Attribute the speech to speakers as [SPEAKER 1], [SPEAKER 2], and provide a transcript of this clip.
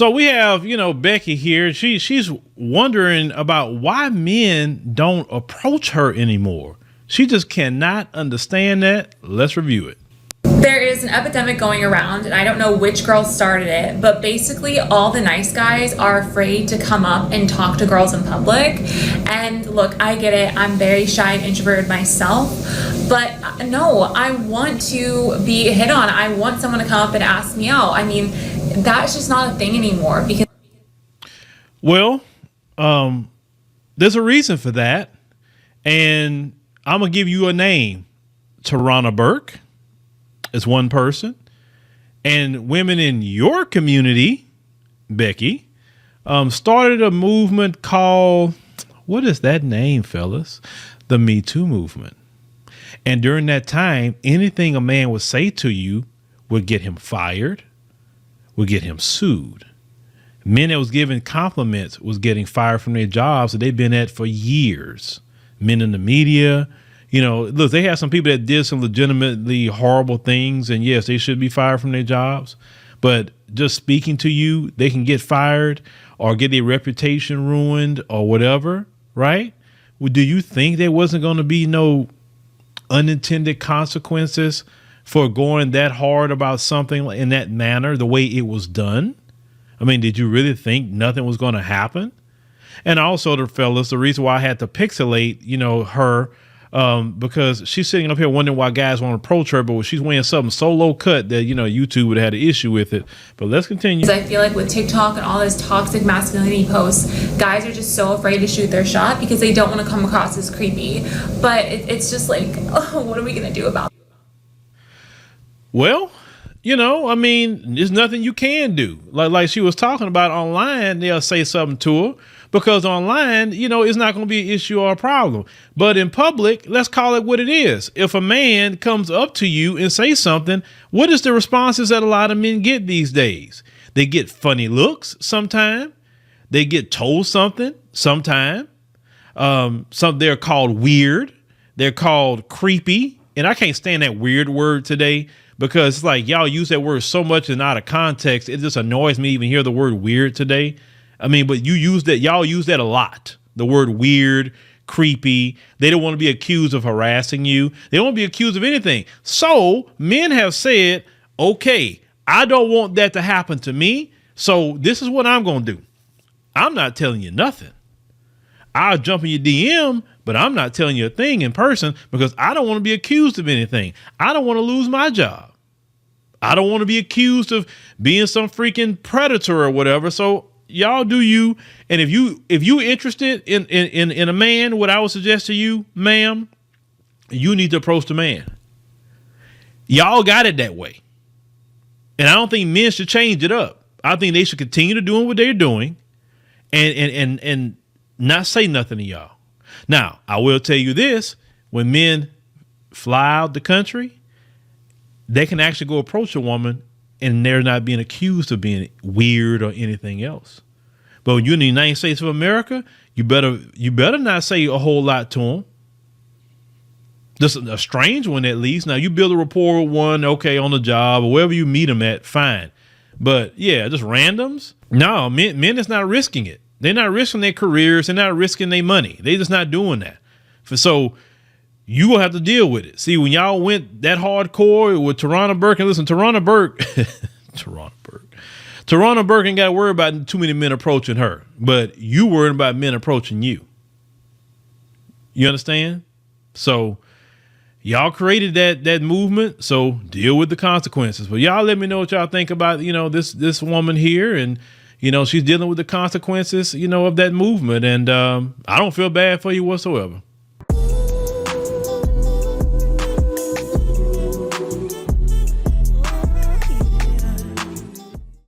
[SPEAKER 1] So we have, Becky here. She's wondering about why men don't approach her anymore. She just cannot understand that. Let's review it.
[SPEAKER 2] There is an epidemic going around, and I don't know which girl started it, but basically all the nice guys are afraid to come up and talk to girls in public. And look, I get it. I'm very shy and introverted myself, but no, I want to be hit on. I want someone to come up and ask me out. I mean, that's just not a thing anymore. Because
[SPEAKER 1] well, there's a reason for that, and I'm gonna give you a name. Tarana Burke is one person, and women in your community, Becky, started a movement called, what is that name, fellas? The Me Too movement. And during that time, anything a man would say to you would get him fired, would get him sued. Men that was giving compliments was getting fired from their jobs that they've been at for years. Men in the media, look, they have some people that did some legitimately horrible things, and yes, they should be fired from their jobs. But just speaking to you, they can get fired or get their reputation ruined or whatever, right? Well, do you think there wasn't going to be no unintended consequences for going that hard about something in that manner, the way it was done? I mean, did you really think nothing was going to happen? And also, the fellas, the reason why I had to pixelate, her, because she's sitting up here wondering why guys won't approach her, but she's wearing something so low cut that, YouTube would have had an issue with it. But let's continue.
[SPEAKER 2] I feel like with TikTok and all this toxic masculinity posts, guys are just so afraid to shoot their shot because they don't want to come across as creepy. But it's just like, oh, what are we going to do about it?
[SPEAKER 1] Well, there's nothing you can do. Like she was talking about online, they'll say something to her. Because online, it's not going to be an issue or a problem. But in public, let's call it what it is. If a man comes up to you and say something, what is the responses that a lot of men get these days? They get funny looks sometime. They get told something sometime. They're called weird. They're called creepy. And I can't stand that weird word today because it's like y'all use that word so much and out of context. It just annoys me even hear the word weird today. I mean, but y'all use that a lot. The word weird, creepy. They don't want to be accused of harassing you. They don't want to be accused of anything. So men have said, okay, I don't want that to happen to me. So this is what I'm going to do. I'm not telling you nothing. I'll jump in your DM, but I'm not telling you a thing in person because I don't want to be accused of anything. I don't want to lose my job. I don't want to be accused of being some freaking predator or whatever. So y'all do you. And if you interested in a man, what I would suggest to you, ma'am, you need to approach the man. Y'all got it that way. And I don't think men should change it up. I think they should continue to doing what they're doing and not say nothing to y'all. Now, I will tell you this, when men fly out the country, they can actually go approach a woman and they're not being accused of being weird or anything else. But when you're in the United States of America, you better not say a whole lot to them. Just a strange one, at least. Now, you build a rapport with one, okay, on the job or wherever you meet them at, fine. But yeah, just randoms. No, men is not risking it. They're not risking their careers. They're not risking their money. They're just not doing that. So you will have to deal with it. See, when y'all went that hardcore with Tarana Burke, and listen, Tarana Burke ain't got to worry about too many men approaching her, but you worried about men approaching you. You understand? So y'all created that movement. So deal with the consequences. But y'all let me know what y'all think about, this woman here. And, she's dealing with the consequences, of that movement. And I don't feel bad for you whatsoever.